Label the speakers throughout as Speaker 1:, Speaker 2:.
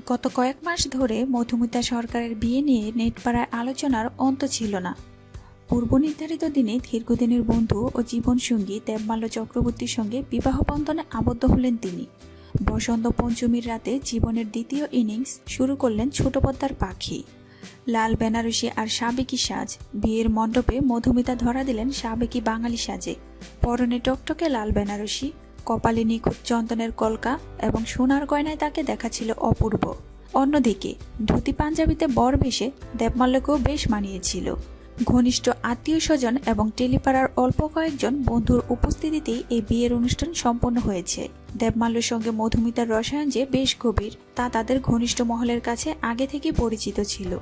Speaker 1: গত কয়েক মাস ধরে মধুমিতা সরকারের বিয়ে নিয়ে নেটপাড়ায় আলোচনার অন্ত ছিল না। পূর্ব নির্ধারিত দিনে দীর্ঘদিনের বন্ধু ও জীবনসঙ্গী দেবমাল্য চক্রবর্তীর সঙ্গে বিবাহ বন্ধনে আবদ্ধ হলেন তিনি। বসন্ত পঞ্চমীর রাতে জীবনের দ্বিতীয় ইনিংস শুরু করলেন ছোট পদ্মার পাখি। লাল বেনারসি আর সাবেকি সাজ, বিয়ের মণ্ডপে মধুমিতা ধরা দিলেন সাবেকি বাঙালি সাজে। পরনে টকটকে লাল বেনারসি, কপালে নিখুঁত চন্দনের কলকা এবং সোনার গয়নায় তাকে দেখাচ্ছিল অপূর্ব। অন্যদিকে ধুতি পাঞ্জাবিতে বর বেশে দেবমাল্যকেও বেশ মানিয়েছিল। ঘনিষ্ঠ আত্মীয় স্বজন এবং টেলিপাড়ার অল্প কয়েকজন বন্ধুর উপস্থিতিতেই এই বিয়ের অনুষ্ঠান সম্পন্ন হয়েছে। দেবমাল্যর সঙ্গে মধুমিতার রসায়ন যে বেশ গভীর তা তাদের ঘনিষ্ঠ মহলের কাছে আগে থেকে পরিচিত ছিল।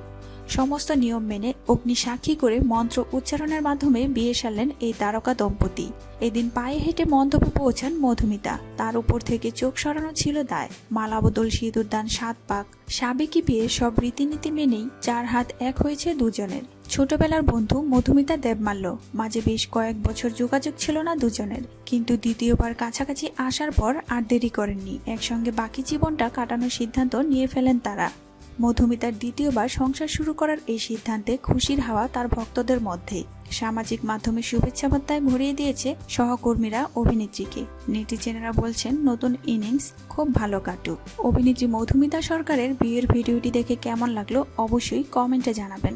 Speaker 1: সমস্ত নিয়ম মেনে অগ্নি সাক্ষী করে মন্ত্র উচ্চারণের মাধ্যমে বিয়ে সারলেন এই তারকা দম্পতি। এদিন পায়ে হেঁটে মণ্ডপে পৌঁছান মধুমিতা। তার উপর থেকে চোখ সরানো ছিল দায়। মালা বদল, সিঁদুর দান, 7 পাক, সাবেকি বিয়ে সব রীতিনীতি মেনেই 4 হাত এক হয়েছে দুজনের। ছোটবেলার বন্ধু মধুমিতা দেবমাল্য, মাঝে বেশ কয়েক বছর যোগাযোগ ছিল না দুজনের, কিন্তু দ্বিতীয়বার কাছাকাছি আসার পর আর দেরি করেননি। একসঙ্গে বাকি জীবনটা কাটানোর সিদ্ধান্ত নিয়ে ফেলেন তারা। মধুমিতার দ্বিতীয়বার সংসার শুরু করার এই সিদ্ধান্তে খুশির হাওয়া তার ভক্তদের মধ্যে। সামাজিক মাধ্যমে শুভেচ্ছা বার্তায় ভরিয়ে দিয়েছে সহকর্মীরা অভিনেত্রীকে। নেটিজেনেরা বলছেন নতুন ইনিংস খুব ভালো কাটুক। অভিনেত্রী মধুমিতা সরকারের বিয়ের ভিডিওটি দেখে কেমন লাগলো অবশ্যই কমেন্টে জানাবেন।